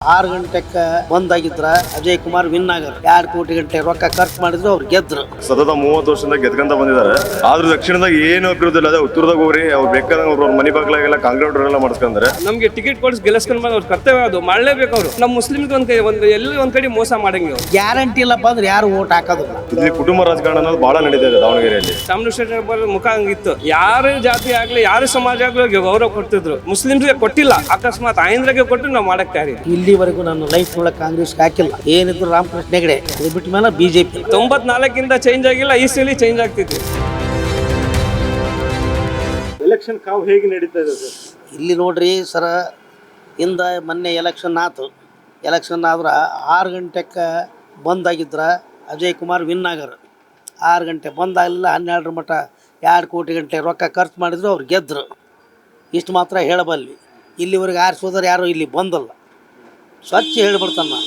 6 ಗಂಟೆಗೆ ಬಂದಾಗಿದ್ರ Ajay Kumar win auger 2 ಕೋಟಿ ಗಂಟೆ ರೊಕ್ಕ ಖರ್ಚು ಮಾಡಿದ್ರು ಅವ್ರು ಗೆದ್ರು. ಸತತ 30 ವರ್ಷದಿಂದ ಗೆದ್ಕೊಂತ ಬಂದಿದ್ದಾರೆ. ಆದ್ರೂ ದಕ್ಷಿಣದಾಗ ಏನು ಅಭಿವೃದ್ಧಿ ಇಲ್ಲ. ಉತ್ತರದಾಗ ಹೋಗ್ರಿ ಅವ್ರು ಬೇಕಾದಂಗ ಅವ್ರ ಮನೆ ಬಾಗ್ಲಾಗೆಲ್ಲ ಕಾಂಕ್ರೀಟ್ ಎಲ್ಲ ಮಾಡಿಸ್ಕೊಂಡ್ರೆ ನಮ್ಗೆ ಟಿಕೆಟ್ ಕೊಡಿಸಿ ಗೆಲ್ಲಿಸ್ಕೊಂಡ್ ಬಂದ್ ಅವ್ರ ಕರ್ತವ್ಯ ಅದು ಮಾಡಲೇಬೇಕು. ಅವರು ನಮ್ಮ ಮುಸ್ಲಿಮ್ಗೆ ಒಂದ್ ಕಡೆ ಮೋಸ ಮಾಡಂಗೆ ಅವ್ರು. ಗ್ಯಾರಂಟಿ ಇಲ್ಲಪ್ಪ ಅಂದ್ರೆ ಯಾರು ಓಟ್ ಹಾಕೋದಿಲ್ಲ. ಇಲ್ಲಿ ಕುಟುಂಬ ರಾಜಕಾರಣ ಅನ್ನೋದು ಬಹಳ ನಡೀತಾ ಇದೆ ದಾವಣಗೆರೆಯಲ್ಲಿ. ಚಾಮರಾಜೇಶ್ವರ ಮುಖ ಹಂಗಿತ್ತು. ಯಾರ ಜಾತಿ ಆಗ್ಲಿ ಯಾರ ಸಮಾಜ ಆಗ್ಲಿ ಗೌರವ ಕೊಡ್ತಿದ್ರು. ಮುಸ್ಲಿಮ್ಸ್ಗೆ ಕೊಟ್ಟಿಲ್ಲ. ಅಕಸ್ಮಾತ್ ಆಯಂದ್ರಿಗೆ ಕೊಟ್ಟು ನಾವು ಮಾಡಕ್ ತಯಾರಿ. ಇಲ್ಲಿವರೆಗೂ ನನ್ನ ಲೈಫ್ ಒಳಗೆ ಕಾಂಗ್ರೆಸ್ ಹಾಕಿಲ್ಲ. ಏನಿದ್ರು ರಾಮಕೃಷ್ಣ ಹೆಗಡೆ, ಅದು ಬಿಟ್ಟ ಮೇಲೆ ಬಿಜೆಪಿ. 94 ಚೇಂಜ್ ಆಗಿಲ್ಲ, ಈ ಸಲ ಚೇಂಜ್ ಆಗ್ತಿತ್ತು. ಎಲೆಕ್ಷನ್ ಕಾವು ಹೇಗೆ ನಡೀತಾ ಇದೆ ಸರ್? ಇಲ್ಲಿ ನೋಡ್ರಿ ಸರ, ಇಂದ ಮೊನ್ನೆ ಎಲೆಕ್ಷನ್ ಆಯ್ತು. ಎಲೆಕ್ಷನ್ ಆದ್ರೆ 6 ಗಂಟೆಗೆ ಬಂದಾಗಿದ್ರ ಅಜಯ್ ಕುಮಾರ್ ವಿನ್ ಆಗರ್. 6 ಗಂಟೆ ಬಂದಾಗಲಿಲ್ಲ. 12 ಮಟ್ಟ 2 ಕೋಟಿ ಗಂಟೆ ರೊಕ್ಕ ಖರ್ಚು ಮಾಡಿದ್ರು ಅವ್ರು ಗೆದ್ರು. ಇಷ್ಟು ಮಾತ್ರ ಹೇಳಬಲ್ಲಿ. ಇಲ್ಲಿವರೆಗೆ ಆರಿಸೋದ್ರೆ ಯಾರು ಇಲ್ಲಿ ಬಂದಲ್ಲ. ಸ್ವಚ್ಛ ಹೇಳ್ಬಿಡ್ತಾನ.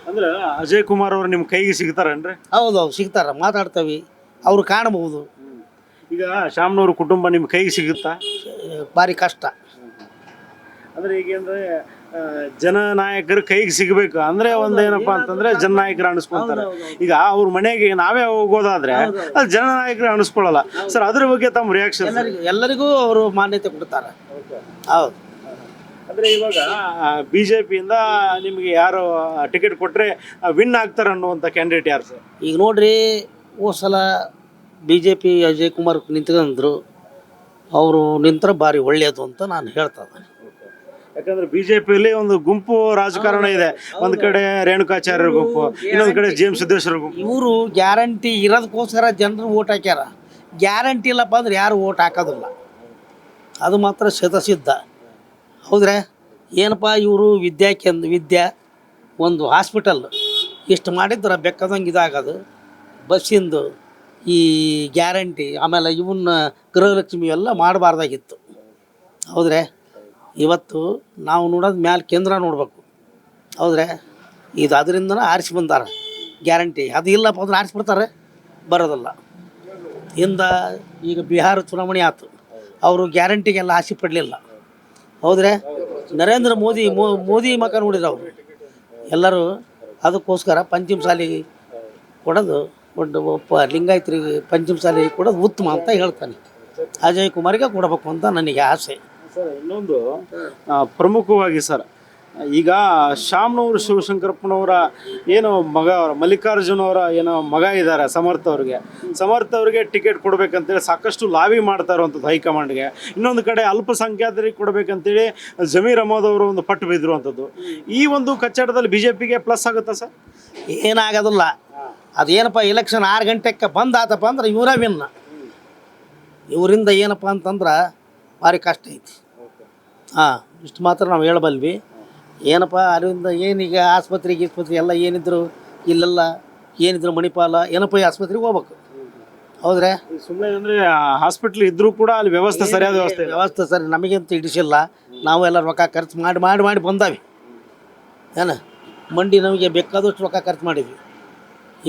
ಅಂದ್ರೆ ಅಜಯ್ ಕುಮಾರ್ ಅವರು ನಿಮ್ಮ ಕೈಗೆ ಸಿಗ್ತಾರೇನ್ರಿ? ಹೌದು, ಸಿಗ್ತಾರ, ಮಾತಾಡ್ತೇವೆ, ಅವ್ರು ಕಾಣಬಹುದು. ಈಗ ಶಾಮ್ನವ್ರ ಕುಟುಂಬ ನಿಮ್ಮ ಕೈಗೆ ಸಿಗುತ್ತಾ? ಭಾರಿ ಕಷ್ಟ. ಅಂದ್ರೆ ಈಗ ಅಂದ್ರೆ ಜನನಾಯಕರು ಕೈಗೆ ಸಿಗಬೇಕು ಅಂದ್ರೆ ಒಂದೇನಪ್ಪ ಅಂತಂದ್ರೆ ಜನನಾಯಕರು ಅನಿಸ್ಕೊಂತಾರೆ. ಈಗ ಅವ್ರ ಮನೆಗೆ ನಾವೇ ಹೋಗೋದಾದ್ರೆ ಅದು ಜನನಾಯಕರು ಅನಿಸ್ಕೊಳ್ಳಲ್ಲ ಸರ್. ಅದ್ರ ಬಗ್ಗೆ ತಮ್ಮ ರಿಯಾಕ್ಷನ್? ಎಲ್ಲರಿಗೂ ಅವರು ಮಾನ್ಯತೆ ಕೊಡ್ತಾರೆ. ಹೌದು. ಅಂದ್ರೆ ಇವಾಗ ಬಿಜೆಪಿಯಿಂದ ನಿಮಗೆ ಯಾರು ಟಿಕೆಟ್ ಕೊಟ್ರೆ ವಿನ್ ಆಗ್ತಾರೆ ಅನ್ನುವಂಥ ಕ್ಯಾಂಡಿಡೇಟ್ ಯಾರು ಸರ್? ಈಗ ನೋಡ್ರಿ, ಹೋದ ಸಲ BJP ಅಜಯ್ ಕುಮಾರ್ ನಿಂತ್ಕೊಂಡ್ರು. ಅವರು ನಿಂತರ ಭಾರಿ ಒಳ್ಳೆಯದು ಅಂತ ನಾನು ಹೇಳ್ತಾ ಇದ್ದೇನೆ. ಯಾಕಂದ್ರೆ ಬಿಜೆಪಿಯಲ್ಲಿ ಒಂದು ಗುಂಪು ರಾಜಕಾರಣ ಇದೆ. ಒಂದ್ ಕಡೆ ರೇಣುಕಾಚಾರ್ಯರ ಗುಂಪು, ಇನ್ನೊಂದು ಕಡೆ ಜೇಮ್ಸ್ ಸಿದ್ದೇಶ್ವರ ಗುಂಪು. ಇವರು ಗ್ಯಾರಂಟಿ ಇರೋದಕ್ಕೋಸ್ಕರ ಜನರು ಓಟ್ ಹಾಕ್ಯಾರ. ಗ್ಯಾರಂಟಿ ಇಲ್ಲಪ್ಪ ಅಂದ್ರೆ ಯಾರು ಓಟ್ ಹಾಕೋದಿಲ್ಲ. ಅದು ಮಾತ್ರ ಶತಸಿದ್ಧ. ಹೌದ್ರೆ ಏನಪ್ಪ, ಇವರು ವಿದ್ಯಾ ಒಂದು ಹಾಸ್ಪಿಟಲ್ ಇಷ್ಟು ಮಾಡಿದ್ರೆ ಬೇಕಾದಂಗೆ ಇದಾಗೋದು. ಬಸ್ಸಿಂದು ಈ ಗ್ಯಾರಂಟಿ, ಆಮೇಲೆ ಇವನ್ನ ಗೃಹಲಕ್ಷ್ಮಿ ಎಲ್ಲ ಮಾಡಬಾರ್ದಾಗಿತ್ತು. ಹೌದ್ರೆ ಇವತ್ತು ನಾವು ನೋಡೋದು ಮ್ಯಾಲೆ ಕೇಂದ್ರ ನೋಡ್ಬೇಕು. ಹೌದ್ರೆ ಇದು ಅದರಿಂದನೇ ಆರಿಸಿ ಬಂದಾರ ಗ್ಯಾರಂಟಿ. ಅದು ಇಲ್ಲಪ್ಪ ಅಂದ್ರೆ ಆರಿಸ್ಬಿಡ್ತಾರೆ, ಬರೋದಿಲ್ಲ. ಇಂದ ಈಗ ಬಿಹಾರ ಚುನಾವಣೆ ಆಯ್ತು. ಅವರು ಗ್ಯಾರಂಟಿಗೆಲ್ಲ ಆಸೆ ಪಡಲಿಲ್ಲ. ಹೌದ್ರೆ ನರೇಂದ್ರ ಮೋದಿ ಮಕ್ಕ ನೋಡಿದ್ರು ಅವರು ಎಲ್ಲರೂ. ಅದಕ್ಕೋಸ್ಕರ ಪಂಚಮ ಶಾಲೆ ಕೊಡೋದು, ಒಂದು ಲಿಂಗಾಯತರಿಗೆ ಪಂಚಮ ಶಾಲೆ ಕೊಡೋದು ಉತ್ತಮ ಅಂತ ಹೇಳ್ತಾನೆ. ಅಜಯ್ ಕುಮಾರ್ಗೆ ಕೊಡಬೇಕು ಅಂತ ನನಗೆ ಆಸೆ. ಸರ್ ಇನ್ನೊಂದು ಪ್ರಮುಖವಾಗಿ ಸರ್, ಈಗ ಶಾಮ್ನವರು ಶಿವಶಂಕರಪ್ಪನವರ ಏನೋ ಮಗ, ಮಲ್ಲಿಕಾರ್ಜುನ ಅವರ ಏನೋ ಮಗ ಇದ್ದಾರೆ ಸಮರ್ಥ ಅವ್ರಿಗೆ ಟಿಕೆಟ್ ಕೊಡ್ಬೇಕಂತೇಳಿ ಸಾಕಷ್ಟು ಲಾಬಿ ಮಾಡ್ತಾ ಇರುವಂಥದ್ದು ಹೈಕಮಾಂಡ್ಗೆ. ಇನ್ನೊಂದು ಕಡೆ ಅಲ್ಪಸಂಖ್ಯಾತರಿಗೆ ಕೊಡಬೇಕಂತೇಳಿ ಜಮೀರ್ ಅಹಮದ್ ಅವರು ಒಂದು ಪಟ್ಟು ಬಿದ್ದಿರುವಂಥದ್ದು. ಈ ಒಂದು ಕಚ್ಚಾಟದಲ್ಲಿ ಬಿಜೆಪಿಗೆ ಪ್ಲಸ್ ಆಗುತ್ತಾ ಸರ್? ಏನಾಗೋದಿಲ್ಲ. ಅದೇನಪ್ಪ, ಎಲೆಕ್ಷನ್ 6 ಗಂಟೆಗೆ ಬಂದಾತಪ್ಪ ಅಂದ್ರೆ ಇವರ ವಿನ್. ಇವರಿಂದ ಏನಪ್ಪ ಅಂತಂದ್ರೆ ಭಾರಿ ಕಷ್ಟ ಐತಿ. ಇಷ್ಟು ಮಾತ್ರ ನಾವು ಹೇಳಬಲ್ವಿ. ಏನಪ್ಪ ಅದರಿಂದ ಏನೀಗ ಆಸ್ಪತ್ರೆ ಎಲ್ಲ ಏನಿದ್ರು ಇಲ್ಲೆಲ್ಲ ಏನಿದ್ರು ಮಣಿಪಾಲ ಏನಪ್ಪ ಆಸ್ಪತ್ರೆಗೆ ಹೋಗ್ಬೇಕು. ಹೌದ್ರೆ ಸುಮ್ಮನೆ ಅಂದರೆ ಹಾಸ್ಪಿಟ್ಲ್ ಇದ್ರೂ ಕೂಡ ಅಲ್ಲಿ ವ್ಯವಸ್ಥೆ ಸರಿಯಾದ ವ್ಯವಸ್ಥೆ ಸರಿ ನಮಗಂತೂ ಹಿಡಿಸಿಲ್ಲ. ನಾವು ಎಲ್ಲ ರೊಕ್ಕ ಖರ್ಚು ಮಾಡಿ ಬಂದಾವೆ. ಏನು ಮಂಡಿ ನಮಗೆ ಬೇಕಾದಷ್ಟು ರೊಕ್ಕ ಖರ್ಚು ಮಾಡಿದ್ವಿ,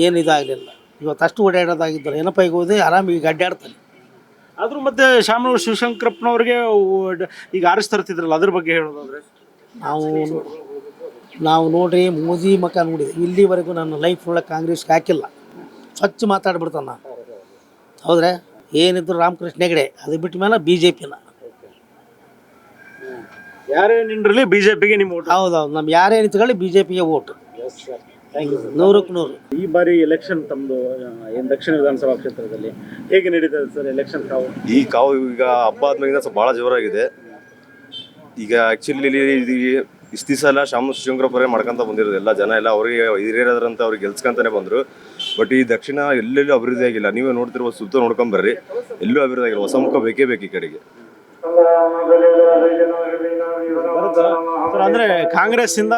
ಏನು ಇದಾಗಲಿಲ್ಲ. ಇವತ್ತು ಅಷ್ಟು ಓಡಾಡೋದಾಗಿದ್ದರು ಏನಪ್ಪ, ಈಗ ಹೋದೆ ಆರಾಮ ಈಗ ಅಡ್ಡಾಡ್ತಾನೆ. ಆದರೂ ಮತ್ತೆ ಶಾಮನೂರು ಶಿವಶಂಕರಪ್ಪನವ್ರಿಗೆ ಈಗ ಆರಿಸಿ ತರ್ತಿದ್ರಲ್ಲ, ಅದ್ರ ಬಗ್ಗೆ ಹೇಳೋದಾದ್ರೆ ನಾವು ನೋಡ್ರಿ ಮೋದಿ ಮಕ್ಕ ನೋಡಿದೆ. ಇಲ್ಲಿವರೆಗೂ ನನ್ನ ಲೈಫ್ ಒಳಗೆ ಕಾಂಗ್ರೆಸ್ ಹಾಕಿಲ್ಲ. ಸ್ವಚ್ಛ ಮಾತಾಡ್ಬಿಡ್ತಾನ. ಹೌದ್ರೆ ಏನಿದ್ರು ರಾಮಕೃಷ್ಣ ಹೆಗಡೆ, ಅದು ಬಿಟ್ಟ ಮೇಲೆ ಬಿಜೆಪಿನ. ಯಾರೇ ನಿಂಡ್ರಲ್ಲಿ ಬಿಜೆಪಿಗೆ ನಿಮ್ಮ ಓಟ್? ಹೌದೌದು, ನಮ್ಮ ಯಾರೇ ನಿಂತ್ಕೊಳ್ಳಿ ಬಿಜೆಪಿಗೆ ಓಟು. 100ಕ್ಕೆ 100. ಈ ಬಾರಿ ಎಲೆಕ್ಷನ್ ತಮ್ಮದು ಏನು ದಕ್ಷಿಣ ವಿಧಾನಸಭಾ ಕ್ಷೇತ್ರದಲ್ಲಿ ಹೇಗೆ ನಡೀತದೆ ಸರ್ ಎಲೆಕ್ಷನ್ ಕಾವು? ಈ ಕಾವು ಈಗ ಹಬ್ಬ ಆದ್ಮೇಲೆ ಸ್ವಲ್ಪ ಬಹಳ ಜೋರಾಗಿದೆ. ಈಗ ಆಕ್ಚುಲಿ ಇಷ್ಟು ದಿವಸ ಎಲ್ಲ ಶಿವಶಂಕರಪ್ಪರೇ ಮಾಡ್ಕೊಂತ ಬಂದಿರೋದು. ಎಲ್ಲ ಜನ ಎಲ್ಲ ಅವರಿಗೆ ಹಿರಿಯರಂತ ಅವ್ರಿಗೆ ಗೆಲ್ಸ್ಕೊಂತಾನೆ ಬಂದರು. ಬಟ್ ಈ ದಕ್ಷಿಣ ಎಲ್ಲೆಲ್ಲೂ ಅಭಿವೃದ್ಧಿ ಆಗಿಲ್ಲ. ನೀವೇ ನೋಡ್ತಿರುವ ಸುತ್ತ ನೋಡ್ಕೊಂಬರ್ರಿ, ಎಲ್ಲೂ ಅಭಿವೃದ್ಧಿ ಆಗಿಲ್ಲ. ಹೊಸ ಮುಖ ಬೇಕೇ ಬೇಕು ಈ ಕಡೆಗೆ. ಅಂದ್ರೆ ಕಾಂಗ್ರೆಸ್ ಇಂದ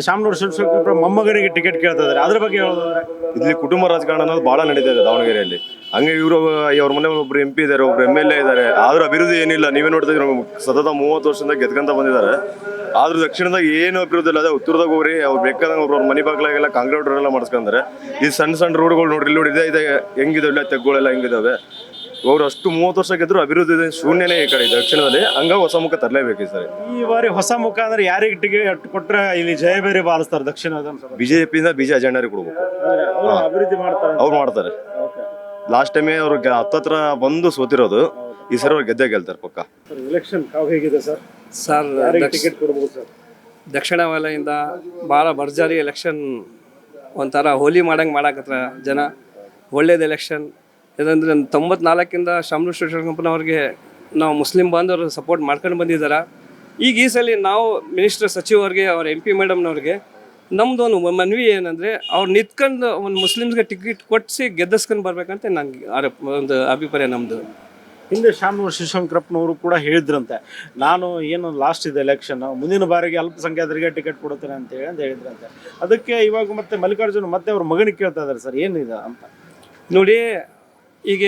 ಶಾಮನೂರು ಶಿವಶಂಕರಪ್ಪ ಮೊಮ್ಮಗನಿಗೆ ಟಿಕೆಟ್ ಕೇಳ್ತಾ ಇದ್ದಾರೆ, ಅದ್ರ ಬಗ್ಗೆ ಹೇಳೋದಾದ್ರೆ? ಇಲ್ಲಿ ಕುಟುಂಬ ರಾಜಕಾರಣ ಅನ್ನೋದು ಬಹಳ ನಡೀತಾ ಇದೆ ದಾವಣಗೆರೆಯಲ್ಲಿ. ಹಂಗೆ ಇವರು ಅವ್ರ ಮನೆ ಒಬ್ರು MP ಇದ್ದಾರೆ, ಒಬ್ರು MLA ಇದ್ದಾರೆ. ಆದ್ರೂ ಅಭಿವೃದ್ಧಿ ಏನಿಲ್ಲ. ನೀವೇ ನೋಡ್ತಿದ್ರೆ ಸತತ 30 ವರ್ಷದಿಂದ ಗೆದ್ಕೊಂತ ಬಂದಿದ್ದಾರೆ. ಆದ್ರೂ ದಕ್ಷಿಣದಾಗ ಏನು ಅಭಿವೃದ್ಧಿ ಇಲ್ಲ. ಅದೇ ಉತ್ತರದಾಗ ಹೋಗ್ರಿ ಅವ್ರು ಬೇಕಾದಂಗೆ ಅವ್ರ ಮನೆ ಬಾಗ್ಲಾಗೆಲ್ಲ ಕಾಂಕ್ರೀಟ್ ಎಲ್ಲ ಮಾಡಿಸ್ಕೊಂಡ್ರೆ. ಈ ಸಣ್ಣ ರೋಡ್ಗಳು ನೋಡ್ರಿ, ಇಲ್ಲಿ ನೋಡಿದೆ ಇದೆ ಹೆಂಗಿದಾವೆ, ಇಲ್ಲ ತೆಗ್ಗಳೆಲ್ಲ ಹೆಂಗಿದಾವೆ. ಅವ್ರು ಅಷ್ಟು 30 ವರ್ಷ ಗೆದ್ರು ಅಭಿವೃದ್ಧಿ ಶೂನ್ಯನೇ ಈ ಕಡೆ ದಕ್ಷಿಣದಲ್ಲಿ. ಹಂಗಾಗಿ ಹೊಸ ಮುಖ ತರಲೇಬೇಕು ಈ ಸರಿ. ಈ ಬಾರಿ ಹೊಸ ಮುಖ ಅಂದ್ರೆ ಯಾರಿಗೆ ಟಿಕೆಟ್ ಕೊಟ್ರೆ ಇಲ್ಲಿ ಜಯಬೇರಿ ಬಾರಿಸ್ತಾರೆ ದಕ್ಷಿಣ ಬಿಜೆಪಿಯಿಂದ ಅಜೆಂಡರಿಗೆ ಕೊಡ್ಬೇಕು. ಅಭಿವೃದ್ಧಿ ಮಾಡ್ತಾರೆ, ಅವ್ರು ಮಾಡ್ತಾರೆ. ಲಾಸ್ಟ್ ಟೈಮೇ ಅವ್ರಿಗೆ ಹತ್ತತ್ರ ಬಂದು ಸೋತಿರೋದು, ಈ ಸರಿ ಅವ್ರು ಗೆಲ್ತಾರೆ ಪಕ್ಕ. ಎಲೆಕ್ಷನ್ ಕಾವು ಹೇಗಿದೆ ಸರ್? ಸರ್ ಟಿಕೆಟ್ ಕೊಡ್ಬೋದು ಸರ್? ದಕ್ಷಿಣ ವಲಯದಿಂದ ಭಾಳ ಭರ್ಜರಿ ಎಲೆಕ್ಷನ್, ಒಂಥರ ಹೋಲಿ ಮಾಡಂಗೆ ಮಾಡಾಕತ್ರ ಜನ. ಒಳ್ಳೇದು ಎಲೆಕ್ಷನ್. ಇದಂದ್ರೆ 94ಇಂದ ಶಾಮನೂರು ಶಿವಶಂಕರಪ್ಪನವ್ರಿಗೆ ನಾವು ಮುಸ್ಲಿಂ ಬಾಂಧವರು ಸಪೋರ್ಟ್ ಮಾಡ್ಕೊಂಡು ಬಂದಿದ್ದಾರೆ. ಈಗ ಈ ಸಲ ನಾವು ಮಿನಿಸ್ಟರ್ ಸಚಿವರಿಗೆ, ಅವ್ರ MP ಮೇಡಮ್ನವ್ರಿಗೆ ನಮ್ಮದು ಒಂದು ಮನವಿ ಏನಂದರೆ, ಅವ್ರು ನಿಂತ್ಕೊಂಡು ಒಂದು ಮುಸ್ಲಿಮ್ಸ್ಗೆ ಟಿಕೆಟ್ ಕೊಡಿಸಿ ಗೆದ್ದಿಸ್ಕೊಂಡು ಬರ್ಬೇಕಂತ ನನಗೆ ಒಂದು ಅಭಿಪ್ರಾಯ ನಮ್ಮದು. ಹಿಂದೆ ಶಾಮನೂರು ಶಿವಶಂಕರಪ್ಪನವರು ಕೂಡ ಹೇಳಿದ್ರಂತೆ, ನಾನು ಏನು ಲಾಸ್ಟ್ ಇದೆ ಎಲೆಕ್ಷನ್, ಮುಂದಿನ ಬಾರಿಗೆ ಅಲ್ಪಸಂಖ್ಯಾತರಿಗೆ ಟಿಕೆಟ್ ಕೊಡುತ್ತೇನೆ ಅಂತ ಹೇಳಿದ್ರಂತೆ. ಅದಕ್ಕೆ ಇವಾಗ ಮತ್ತೆ ಮಲ್ಲಿಕಾರ್ಜುನ್ ಮತ್ತೆ ಅವ್ರ ಮಗನಿಗೆ ಕೇಳ್ತಾ ಇದ್ದಾರೆ ಸರ್, ಏನಿದೆ ಅಂತ ನೋಡಿ. ಈಗ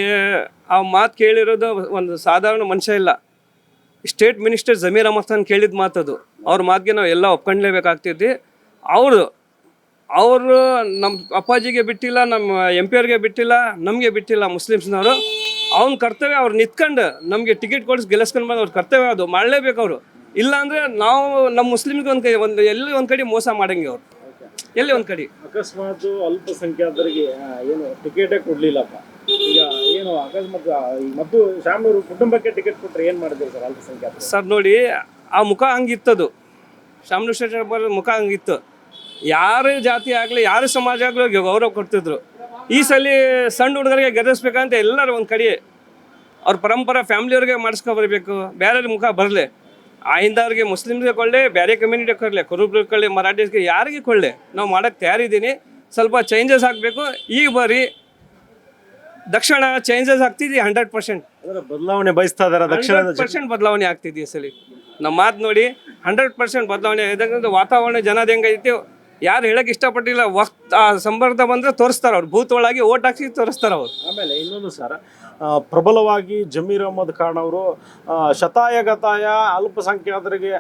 ಆ ಮಾತು ಕೇಳಿರೋದು ಒಂದು ಸಾಧಾರಣ ಮನುಷ್ಯ ಇಲ್ಲ, ಸ್ಟೇಟ್ ಮಿನಿಸ್ಟರ್ ಜಮೀರ್ ಅಹಮದ್ ಖಾನ್ ಕೇಳಿದ ಮಾತದು. ಅವ್ರ ಮಾತಿಗೆ ನಾವು ಎಲ್ಲ ಒಪ್ಕೊಂಡ್ಲೇಬೇಕಾಗ್ತಿದ್ವಿ. ಅವರು ನಮ್ಮ ಅಪ್ಪಾಜಿಗೆ ಬಿಟ್ಟಿಲ್ಲ, ನಮ್ಮ MP ಅವ್ರಿಗೆ ಬಿಟ್ಟಿಲ್ಲ, ನಮಗೆ ಬಿಟ್ಟಿಲ್ಲ ಮುಸ್ಲಿಮ್ಸ್ನವರು. ಅವ್ನ ಕರ್ತವ್ಯ ಅವ್ರು ನಿಂತ್ಕೊಂಡು ನಮಗೆ ಟಿಕೆಟ್ ಕೊಡಿಸಿ ಗೆಲ್ಲಿಸ್ಕೊಂಡು ಬಂದು ಅವ್ರ ಕರ್ತವ್ಯ ಅದು ಮಾಡಲೇಬೇಕು ಅವರು. ಇಲ್ಲಾಂದರೆ ನಾವು ನಮ್ಮ ಮುಸ್ಲಿಮ್ಗೆ ಎಲ್ಲಿ ಒಂದು ಕಡೆ ಮೋಸ ಮಾಡಂಗೆ ಅವ್ರು, ಎಲ್ಲಿ ಒಂದು ಕಡೆ. ಅಕಸ್ಮಾತ್ ಅಲ್ಪಸಂಖ್ಯಾತರಿಗೆ ಏನು ಟಿಕೆಟೇ ಕೊಡ್ಲಿಲ್ಲಪ್ಪ, ಈಗ ಏನು ಅಕಸ್ಮಾತ್ ಮತ್ತು ಶಾಮನೂರು ಕುಟುಂಬಕ್ಕೆ ಟಿಕೆಟ್ ಕೊಟ್ಟರೆ ಏನು ಮಾಡಿದ್ರು ಸರ್ ಅಲ್ಪಸಂಖ್ಯಾತ? ಸರ್ ನೋಡಿ, ಆ ಮುಖ ಹಂಗಿತ್ತದು, ಶಾಮನೂರು ಶಿವಶಂಕರಪ್ಪರ ಮುಖ ಹಂಗಿತ್ತು. ಯಾರು ಜಾತಿ ಆಗಲಿ, ಯಾರು ಸಮಾಜ ಆಗಲಿ ಗೌರವ ಕೊಡ್ತಿದ್ರು. ಈ ಸಲ ಸಣ್ಣ ಹುಡುಗರಿಗೆ ಗೆಲ್ಲಿಸ್ಬೇಕಂತ ಎಲ್ಲರೂ ಒಂದು ಕಡೆ ಅವ್ರ ಪರಂಪರೆ ಫ್ಯಾಮ್ಲಿಯವ್ರಿಗೆ ಮಾಡಿಸ್ಕೊಬರ್ಬೇಕು. ಬೇರೆ ಮುಖ ಬರಲಿ, ಆಯಿಂದವ್ರಿಗೆ ಮುಸ್ಲಿಮ್ಸ್ಗೆ ಕೊಳ್ಳಿ, ಬೇರೆ ಕಮ್ಯುನಿಟಿಗೆ ಕೊಡಲಿ, ಕುರುಬ್ರಿಗೆ ಕೊಳ್ಳಿ, ಮರಾಠಿಸ್ಗೆ ಯಾರಿಗೆ ಕೊಳ್ಳಿ, ನಾವು ಮಾಡೋಕ್ಕೆ ತಯಾರಿದ್ದೀನಿ. ಸ್ವಲ್ಪ ಚೇಂಜಸ್ ಆಗಬೇಕು. ಈಗ ಬರೀ ದಕ್ಷಿಣ ಚೇಂಜಸ್ ಆಗ್ತಿದ್ವಿ 100%. ಬದಲಾವಣೆ ಬಯಸ್ತಾ ಇದಾರೆ, ದಕ್ಷಿಣ 100% ಬದಲಾವಣೆ ಆಗ್ತಿದ್ವಿ ಈ ಸಲ. ನಮ್ಮ ಮಾತು ನೋಡಿ 100% ಬದಲಾವಣೆ. ಯಾಕಂದ್ರೆ ವಾತಾವರಣ ಜನದ ಹೆಂಗೈತಿ ಯಾರು ಹೇಳಕ್ಕೆ ಇಷ್ಟಪಟ್ಟಿಲ್ಲ. ಆ ಸಂಬರ್ಧ ಬಂದರೆ ತೋರಿಸ್ತಾರೆ ಅವ್ರು, ಬೂತ್ ಒಳಗೆ ಓಟ್ ಹಾಕಿ ತೋರಿಸ್ತಾರೆ ಅವ್ರು. ಆಮೇಲೆ ಇನ್ನೊಂದು ಸರ್, ಪ್ರಬಲವಾಗಿ ಜಮೀರ್ ಅಹಮದ್ ಖಾನ್ ಅವರು ಶತಾಯಗತಾಯ ಅಲ್ಪಸಂಖ್ಯಾತರಿಗೆ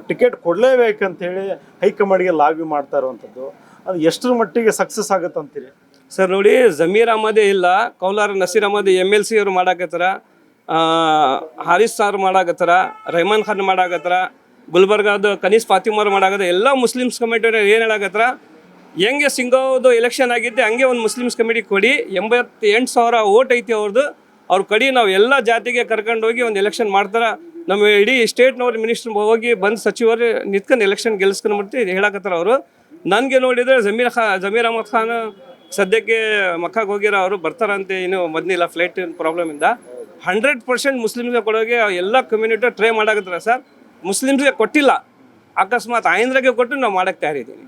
ಟಿಕೆಟ್ ಕೊಡಲೇಬೇಕಂತೇಳಿ ಹೈಕಮಾಂಡ್ಗೆ ಲಾಬಿ ಮಾಡ್ತಾ ಇರುವಂಥದ್ದು, ಅದು ಎಷ್ಟರ ಮಟ್ಟಿಗೆ ಸಕ್ಸಸ್ ಆಗುತ್ತೆ ಅಂತೀರಿ ಸರ್? ನೋಡಿ, ಜಮೀರ್ ಅಹಮದೇ ಇಲ್ಲ, ಕೌಲಾರ ನಸೀರ್ ಅಹಮದ್ MLC ಅವರು ಮಾಡಾಕತ್ತಾರ, ಹಾರಿಸ್ ಸಾರ್ ಮಾಡಾಕತ್ತಾರ, ರೆಹಮಾನ್ ಖಾನ್ ಮಾಡಾಕತ್ತಾರ, ಗುಲ್ಬರ್ಗಾದ ಕನೀಸ್ ಫಾತಿಮಾರು ಮಾಡಾಕತ್ತಾರ. ಎಲ್ಲ ಮುಸ್ಲಿಮ್ಸ್ ಕಮಿಟಿಯವ್ರು ಏನು ಹೇಳಾಕತ್ತಾರ, ಹೆಂಗೆ ಸಿಂಗಾವ್ದು ಎಲೆಕ್ಷನ್ ಆಗಿದ್ದೆ ಹಂಗೆ ಒಂದು ಮುಸ್ಲಿಮ್ಸ್ ಕಮಿಟಿ ಕೊಡಿ, 88,000 ಓಟ್ ಐತಿ ಅವ್ರದ್ದು, ಅವ್ರ ಕಡೆ ನಾವು ಎಲ್ಲ ಜಾತಿಗೆ ಕರ್ಕೊಂಡು ಹೋಗಿ ಒಂದು ಎಲೆಕ್ಷನ್ ಮಾಡ್ತಾರೆ. ನಮ್ಮ ಇಡೀ ಸ್ಟೇಟ್ನವ್ರ ಮಿನಿಸ್ಟರ್ ಹೋಗಿ ಬಂದು ಸಚಿವರು ನಿಂತ್ಕೊಂಡು ಎಲೆಕ್ಷನ್ ಗೆಲ್ಲಿಸ್ಕೊಂಡು ಬರ್ತೀವಿ ಹೇಳಕತ್ತಾರ ಅವರು. ನನಗೆ ನೋಡಿದರೆ ಜಮೀರ್ ಅಹಮದ್ ಖಾನ್ ಸದ್ಯಕ್ಕೆ ಮಕ್ಕಾಗೆ ಹೋಗಿರೋ ಅವರು ಬರ್ತಾರಂತೆ, ಇನ್ನೂ ಮೊದಲಿಲ್ಲ ಫ್ಲೈಟ್ ಪ್ರಾಬ್ಲಮಿಂದ. 100% ಮುಸ್ಲಿಮ್ಸ್ಗೆ ಕೊಡೋಗೆ ಎಲ್ಲ ಕಮ್ಯುನಿಟಿ ಟ್ರೈ ಮಾಡಾಕತ್ತಾರ ಸರ್. ಮುಸ್ಲಿಮ್ಸ್ಗೆ ಕೊಟ್ಟಿಲ್ಲ, ಅಕಸ್ಮಾತ್ ಆಯಿಂದ್ರಾಗೆ ಕೊಟ್ಟು ನಾವು ಮಾಡೋಕ್ಕೆ ತಯಾರಿದ್ದೀವಿ.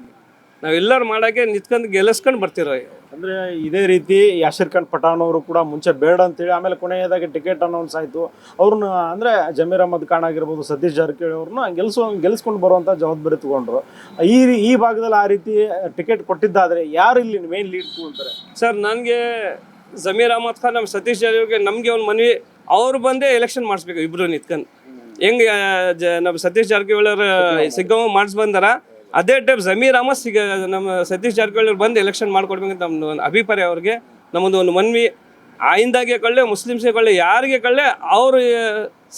ನಾವೆಲ್ಲರೂ ಮಾಡೋಕ್ಕೆ ನಿಂತ್ಕೊಂಡು ಗೆಲ್ಲಿಸ್ಕೊಂಡು ಬರ್ತಿರೋ. ಅಂದರೆ ಇದೇ ರೀತಿ ಯಾಸಿರ್ ಖಾನ್ ಪಠಾಣ್ ಅವರು ಕೂಡ ಮುಂಚೆ ಬೇಡ ಅಂತೇಳಿ ಆಮೇಲೆ ಕೊನೆಯದಾಗಿ ಟಿಕೆಟ್ ಅನೌನ್ಸ್ ಆಯಿತು. ಅವ್ರನ್ನ ಅಂದರೆ ಜಮೀರ್ ಅಹಮದ್ ಖಾನ್ ಆಗಿರ್ಬೋದು, ಸತೀಶ್ ಜಾರಕಿಹೊಳಿ ಅವ್ರನ್ನ ಗೆಲ್ಲಿಸ್ಕೊಂಡು ಬರುವಂಥ ಜವಾಬ್ದಾರಿ ತೊಗೊಂಡ್ರು. ಈ ಭಾಗದಲ್ಲಿ ಆ ರೀತಿ ಟಿಕೆಟ್ ಕೊಟ್ಟಿದ್ದಾದರೆ ಯಾರು ಇಲ್ಲಿ ಮೇನ್ ಲೀಡ್ ತಗೊಂತಾರೆ ಸರ್? ನನಗೆ ಜಮೀರ್ ಅಹಮದ್ ಖಾನ್, ನಮ್ಮ ಸತೀಶ್ ಜಾರಕಿಹೊಳಿ ನಮಗೆ ಒಂದು ಮನವಿ, ಅವ್ರು ಬಂದೇ ಎಲೆಕ್ಷನ್ ಮಾಡಿಸ್ಬೇಕು ಇಬ್ಬರು ನಿಂತ್ಕೊಂಡು. ಹೆಂಗೆ ನಮ್ಮ ಸತೀಶ್ ಜಾರಕಿಹೊಳಿ ಅವ್ರ ಸಿಗ್ಗಾಂವ್ ಮಾಡಿಸ್ ಬಂದಾರ, ಅದೇ ಟೈಪ್ ಜಮೀರ್ ಅಹಮದ್ ನಮ್ಮ ಸತೀಶ್ ಜಾರಕಿಹೊಳಿ ಅವ್ರು ಬಂದು ಎಲೆಕ್ಷನ್ ಮಾಡ್ಕೊಡ್ಬೇಕಂತ ನಮ್ಮದು ಒಂದು ಅಭಿಪ್ರಾಯ. ಅವ್ರಿಗೆ ನಮ್ಮದು ಒಂದು ಮನವಿ, ಆಯಿಂದಾಗೆ ಕೊಳ್ಳೆ, ಮುಸ್ಲಿಮ್ಸ್ಗೆ ಕೊಳ್ಳೆ, ಯಾರಿಗೆ ಕೊಳ್ಳೆ ಅವ್ರ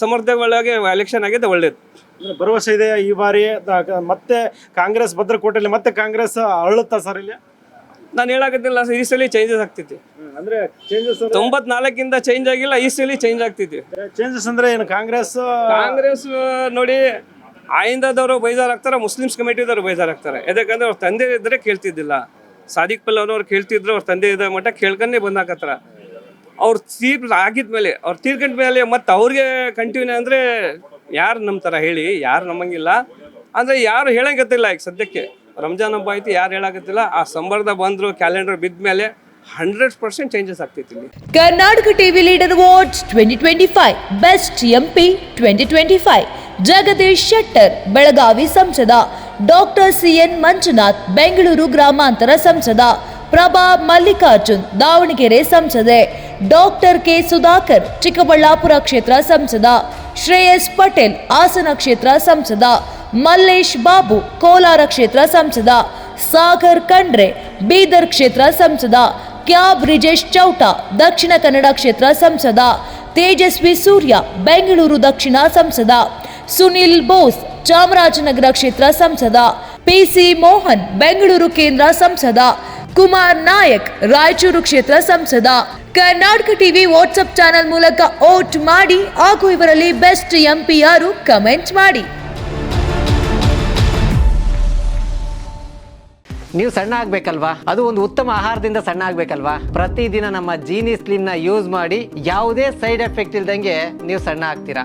ಸಮರ್ಥಗೊಳಗೆ ಎಲೆಕ್ಷನ್ ಆಗಿದೆ ಒಳ್ಳೇದು. ಭರವಸೆ ಇದೆ ಈ ಬಾರಿ ಮತ್ತೆ ಕಾಂಗ್ರೆಸ್ ಭದ್ರಕೋಟೆಯಲ್ಲಿ ಮತ್ತೆ ಕಾಂಗ್ರೆಸ್ ಅರಳುತ್ತಾ ಸರ್? ಇಲ್ಲಿ ನಾನು ಹೇಳಕತ್ತಿಲ್ಲ ಸರ್, ಈ ಸಲ ಚೇಂಜಸ್ ಆಗ್ತೈತಿ. ಅಂದ್ರೆ ಚೇಂಜಸ್ 94ಇಂದ ಚೇಂಜ್ ಆಗಿಲ್ಲ, ಈ ಸಲ ಚೇಂಜ್ ಆಗ್ತೈತಿ. ಚೇಂಜಸ್ ಅಂದ್ರೆ ಏನು? ಕಾಂಗ್ರೆಸ್ ನೋಡಿ, ಆಯಿಂದದವರು ಬೇಜಾರಾಗ್ತಾರೆ, ಮುಸ್ಲಿಮ್ಸ್ ಕಮಿಟಿದವರು ಬೇಜಾರಾಗ್ತಾರೆ. ಯಾಕಂದ್ರೆ ಅವ್ರ ತಂದೆ ಇದ್ರೆ ಕೇಳ್ತಿದ್ದಿಲ್ಲ. ಸಾದಿಕ್ ಪಲ್ಲವ್ರು ಅವ್ರು ಕೇಳ್ತಿದ್ರು, ಅವ್ರ ತಂದೆ ಇದ್ದ ಮಟ್ಟ ಕೇಳ್ಕೊಂಡೇ ಬಂದಾಕತ್ತಾರ. ಅವ್ರು ಆಗಿದ್ಮೇಲೆ, ಅವ್ರು ತೀರ್ಕೊಂಡ ಮೇಲೆ ಮತ್ತೆ ಅವ್ರಿಗೆ ಕಂಟಿನ್ಯೂ ಅಂದರೆ ಯಾರು ನಂಬ್ತಾರ ಹೇಳಿ? ಯಾರು ನಂಬಂಗಿಲ್ಲ. ಅಂದರೆ ಯಾರು ಹೇಳಂಗತ್ತಿಲ್ಲ. ಈಗ ಸದ್ಯಕ್ಕೆ ರಂಜಾನ್ ಹಬ್ಬ ಐತಿ, ಯಾರು ಹೇಳಾಕತ್ತಿಲ್ಲ. ಆ ಸಂಬರ್ಧ ಬಂದರು, ಕ್ಯಾಲೆಂಡರ್ ಬಿದ್ದ ಮೇಲೆ 100% ಚೇಂಜಸ್ ಆಗ್ತೈತಿ. Karnataka TV leader awards 2025 best MP 2025 Jagadish Shettar Belagavi ಸಂಸದ, ಡಾಕ್ಟರ್ CN ಮಂಜುನಾಥ್ ಬೆಂಗಳೂರು ಗ್ರಾಮಾಂತರ ಸಂಸದ, ಪ್ರಭಾ ಮಲ್ಲಿಕಾರ್ಜುನ್ ದಾವಣಗೆರೆ ಸಂಸದೆ, ಡಾಕ್ಟರ್ K ಸುಧಾಕರ್ ಚಿಕ್ಕಬಳ್ಳಾಪುರ ಕ್ಷೇತ್ರ ಸಂಸದ, ಶ್ರೇಯಸ್ ಪಟೇಲ್ ಹಾಸನ ಕ್ಷೇತ್ರ ಸಂಸದ, ಮಲ್ಲೇಶ್ ಬಾಬು ಕೋಲಾರ ಕ್ಷೇತ್ರ ಸಂಸದ, ಸಾಗರ್ ಖಂಡ್ರೆ ಬೀದರ್ ಕ್ಷೇತ್ರ ಸಂಸದ, ಕ್ಯಾಬ್ ಬ್ರಿಜೇಶ್ ಚೌಟ ದಕ್ಷಿಣ ಕನ್ನಡ ಕ್ಷೇತ್ರ ಸಂಸದ, ತೇಜಸ್ವಿ ಸೂರ್ಯ ಬೆಂಗಳೂರು ದಕ್ಷಿಣ ಸಂಸದ, ಸುನಿಲ್ ಬೋಸ್ ಚಾಮರಾಜನಗರ ಕ್ಷೇತ್ರ ಸಂಸದ, ಪಿಸಿ ಮೋಹನ್ ಬೆಂಗಳೂರು ಕೇಂದ್ರ ಸಂಸದ, ಕುಮಾರ್ ನಾಯಕ್ ರಾಯಚೂರು ಕ್ಷೇತ್ರ ಸಂಸದ. ಕರ್ನಾಟಕ ಟಿವಿ ವಾಟ್ಸ್ಆಪ್ ಚಾನೆಲ್ ಮೂಲಕ ವೋಟ್ ಮಾಡಿ ಹಾಗೂ ಇವರಲ್ಲಿ ಬೆಸ್ಟ್ ಎಂಪಿ ಯಾರು ಕಮೆಂಟ್ ಮಾಡಿ. ನೀವು ಸಣ್ಣ ಆಗ್ಬೇಕಲ್ವಾ? ಅದು ಒಂದು ಉತ್ತಮ ಆಹಾರದಿಂದ ಸಣ್ಣ ಆಗ್ಬೇಕಲ್ವಾ? ಪ್ರತಿದಿನ ನಮ್ಮ ಜೀನಿ ಸ್ಲಿಮ್ ನ ಯೂಸ್ ಮಾಡಿ ಯಾವುದೇ ಸೈಡ್ ಎಫೆಕ್ಟ್ ಇಲ್ದಂಗೆ ನೀವು ಸಣ್ಣ ಆಗ್ತೀರಾ.